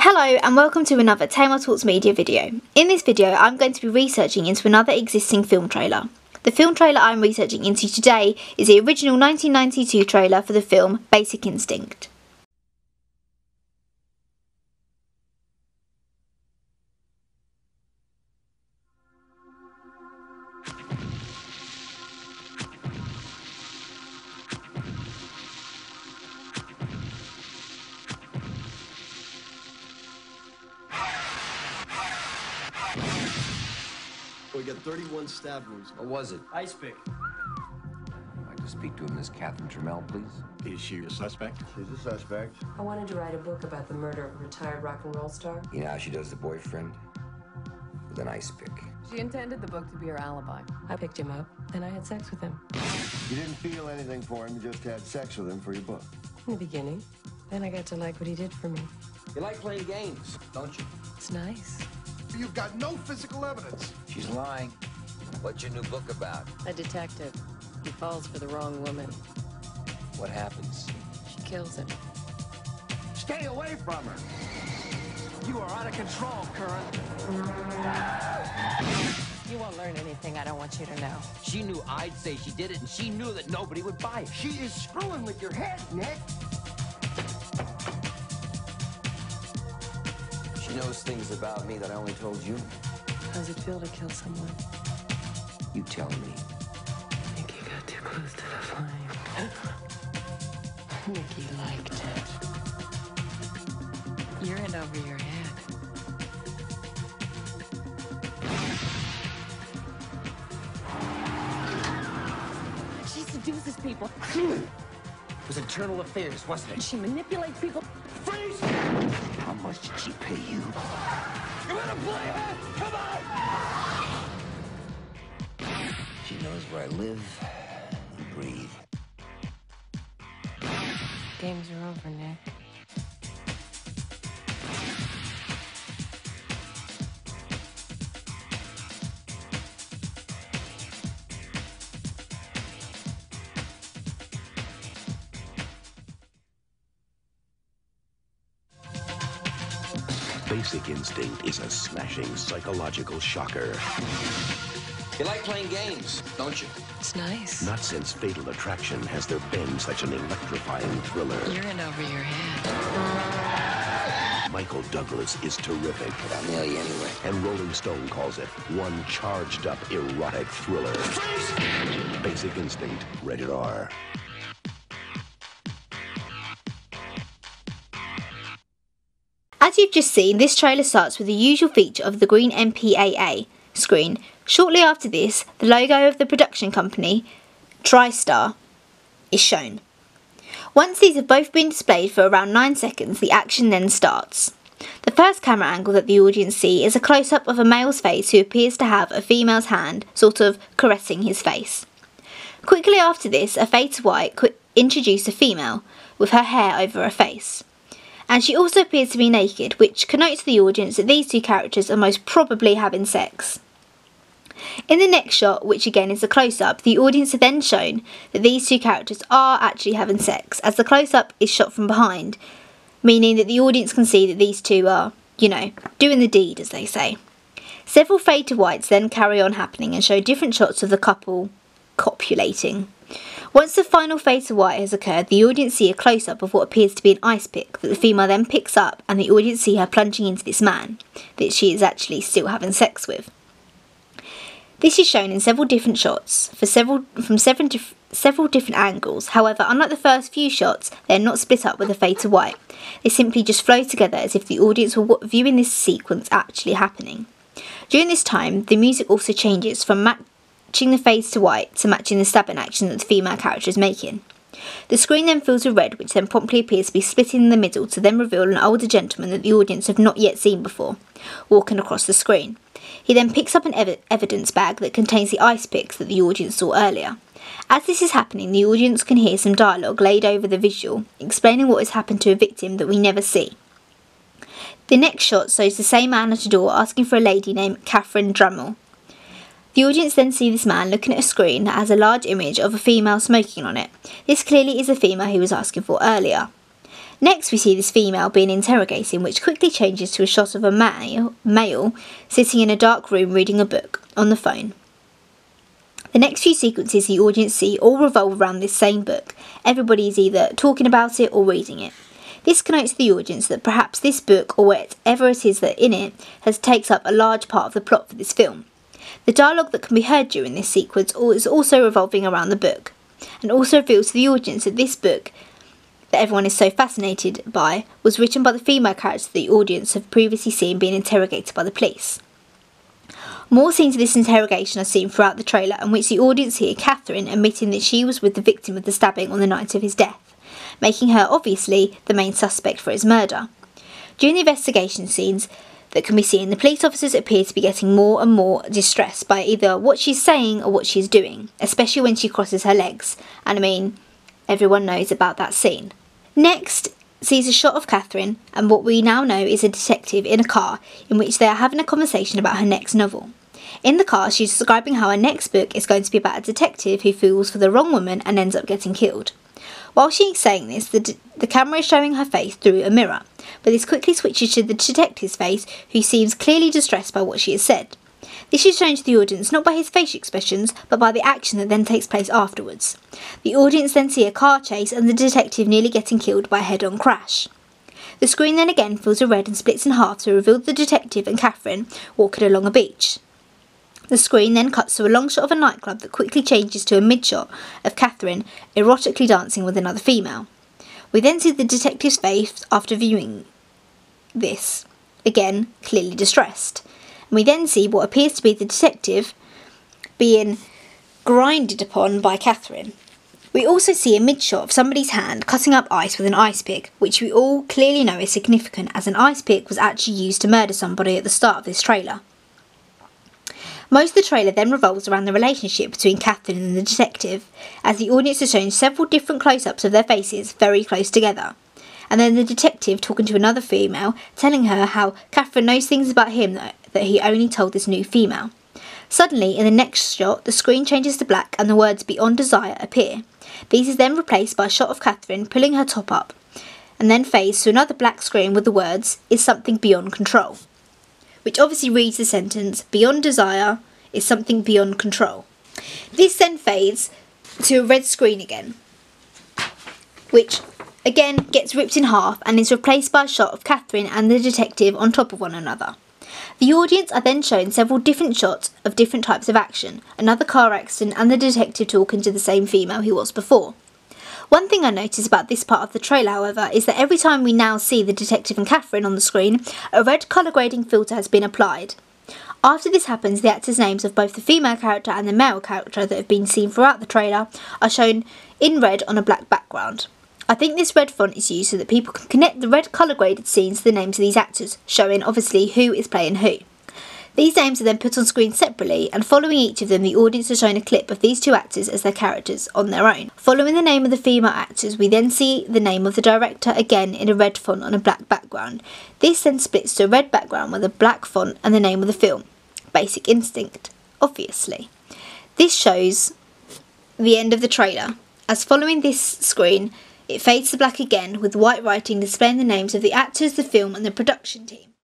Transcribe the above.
Hello and welcome to another Tamar Talks Media video. In this video I'm going to be researching into another existing film trailer. The film trailer I'm researching into today is the original 1992 trailer for the film Basic Instinct. We got 31 stab wounds. What was it? Ice pick. I'd like to speak to Miss Catherine Trammell, please. Is she a suspect? She's a suspect. I wanted to write a book about the murder of a retired rock and roll star. You know how she does the boyfriend? With an ice pick. She intended the book to be her alibi. I picked him up, and I had sex with him. You didn't feel anything for him, you just had sex with him for your book. In the beginning. Then I got to like what he did for me. You like playing games, don't you? It's nice. You've got no physical evidence. She's lying. What's your new book about? A detective. He falls for the wrong woman. What happens? She kills him. Stay away from her. You are out of control, Curran. You won't learn anything I don't want you to know. She knew I'd say she did it, and she knew that nobody would buy it. She is screwing with your head, Nick. She knows things about me that I only told you. How does it feel to kill someone? You tell me. I think you got too close to the flame. Nikki liked it. You're in over your head. She seduces people. It was internal affairs, wasn't it? She manipulates people. Freeze! How much did she pay you? You wanna play her? Come on! She knows where I live and breathe. Games are over, Nick. Basic Instinct is a smashing psychological shocker. You like playing games, don't you? It's nice. Not since Fatal Attraction has there been such an electrifying thriller. You're in over your head. Michael Douglas is terrific. But I'll nail you anyway. And Rolling Stone calls it one charged up erotic thriller. Freeze! Basic Instinct, rated R. As you've just seen, this trailer starts with the usual feature of the green MPAA screen. Shortly after this, the logo of the production company, TriStar, is shown. Once these have both been displayed for around 9 seconds, the action then starts. The first camera angle that the audience see is a close-up of a male's face who appears to have a female's hand sort of caressing his face. Quickly after this, a fade to white introduces a female with her hair over her face. And she also appears to be naked, which connotes to the audience that these two characters are most probably having sex. In the next shot, which again is a close-up, the audience are then shown that these two characters are actually having sex, as the close-up is shot from behind, meaning that the audience can see that these two are, doing the deed, as they say. Several fade to whites then carry on happening and show different shots of the couple copulating. Once the final fade to white has occurred, the audience see a close-up of what appears to be an ice pick that the female then picks up, and the audience see her plunging into this man that she is actually still having sex with. This is shown in several different shots from several different angles. However, unlike the first few shots, they are not split up with a fade to white. They simply just flow together as if the audience were viewing this sequence actually happening. During this time, the music also changes from matching the fades to white to matching the stabbing action that the female character is making. The screen then fills with red, which then promptly appears to be split in the middle to then reveal an older gentleman that the audience have not yet seen before, walking across the screen. He then picks up an evidence bag that contains the ice picks that the audience saw earlier. As this is happening, the audience can hear some dialogue laid over the visual, explaining what has happened to a victim that we never see. The next shot shows the same man at a door asking for a lady named Catherine Trammell. The audience then see this man looking at a screen that has a large image of a female smoking on it. This clearly is the female he was asking for earlier. Next we see this female being interrogated, which quickly changes to a shot of a male sitting in a dark room reading a book on the phone. The next few sequences the audience see all revolve around this same book. Everybody is either talking about it or reading it. This connotes to the audience that perhaps this book, or whatever it is that in it, takes up a large part of the plot for this film. The dialogue that can be heard during this sequence is also revolving around the book, and also reveals to the audience that this book, that everyone is so fascinated by, was written by the female character the audience have previously seen being interrogated by the police. More scenes of this interrogation are seen throughout the trailer, in which the audience hear Catherine admitting that she was with the victim of the stabbing on the night of his death, making her obviously the main suspect for his murder. During the investigation scenes that can be seen, the police officers appear to be getting more and more distressed by either what she's saying or what she's doing, especially when she crosses her legs, and I mean, everyone knows about that scene. Next sees a shot of Catherine and what we now know is a detective in a car in which they are having a conversation about her next novel. In the car, she's describing how her next book is going to be about a detective who falls for the wrong woman and ends up getting killed. While she is saying this, the camera is showing her face through a mirror, but this quickly switches to the detective's face, who seems clearly distressed by what she has said. This is shown to the audience not by his facial expressions, but by the action that then takes place afterwards. The audience then see a car chase and the detective nearly getting killed by a head-on crash. The screen then again fills with red and splits in half to reveal the detective and Catherine walking along a beach. The screen then cuts to a long shot of a nightclub that quickly changes to a mid-shot of Catherine erotically dancing with another female. We then see the detective's face after viewing this, again clearly distressed. And we then see what appears to be the detective being grinded upon by Catherine. We also see a mid-shot of somebody's hand cutting up ice with an ice pick, which we all clearly know is significant, as an ice pick was actually used to murder somebody at the start of this trailer. Most of the trailer then revolves around the relationship between Catherine and the detective, as the audience is shown several different close-ups of their faces very close together. And then the detective talking to another female, telling her how Catherine knows things about him that he only told this new female. Suddenly, in the next shot, the screen changes to black and the words "Beyond Desire" appear. These is then replaced by a shot of Catherine pulling her top up, and then fades to another black screen with the words "Is something beyond control," which obviously reads the sentence "Beyond desire is something beyond control." This then fades to a red screen again, which again gets ripped in half and is replaced by a shot of Catherine and the detective on top of one another. The audience are then shown several different shots of different types of action, another car accident and the detective talking to the same female he was before. One thing I noticed about this part of the trailer, however, is that every time we now see the detective and Catherine on the screen, a red colour grading filter has been applied. After this happens, the actors' names of both the female character and the male character that have been seen throughout the trailer are shown in red on a black background. I think this red font is used so that people can connect the red colour graded scenes to the names of these actors, showing obviously who is playing who. These names are then put on screen separately, and following each of them the audience is shown a clip of these two actors as their characters on their own. Following the name of the female actors, we then see the name of the director again in a red font on a black background. This then splits to a red background with a black font and the name of the film. Basic Instinct, obviously. This shows the end of the trailer, as following this screen it fades to black again with white writing displaying the names of the actors, the film and the production team.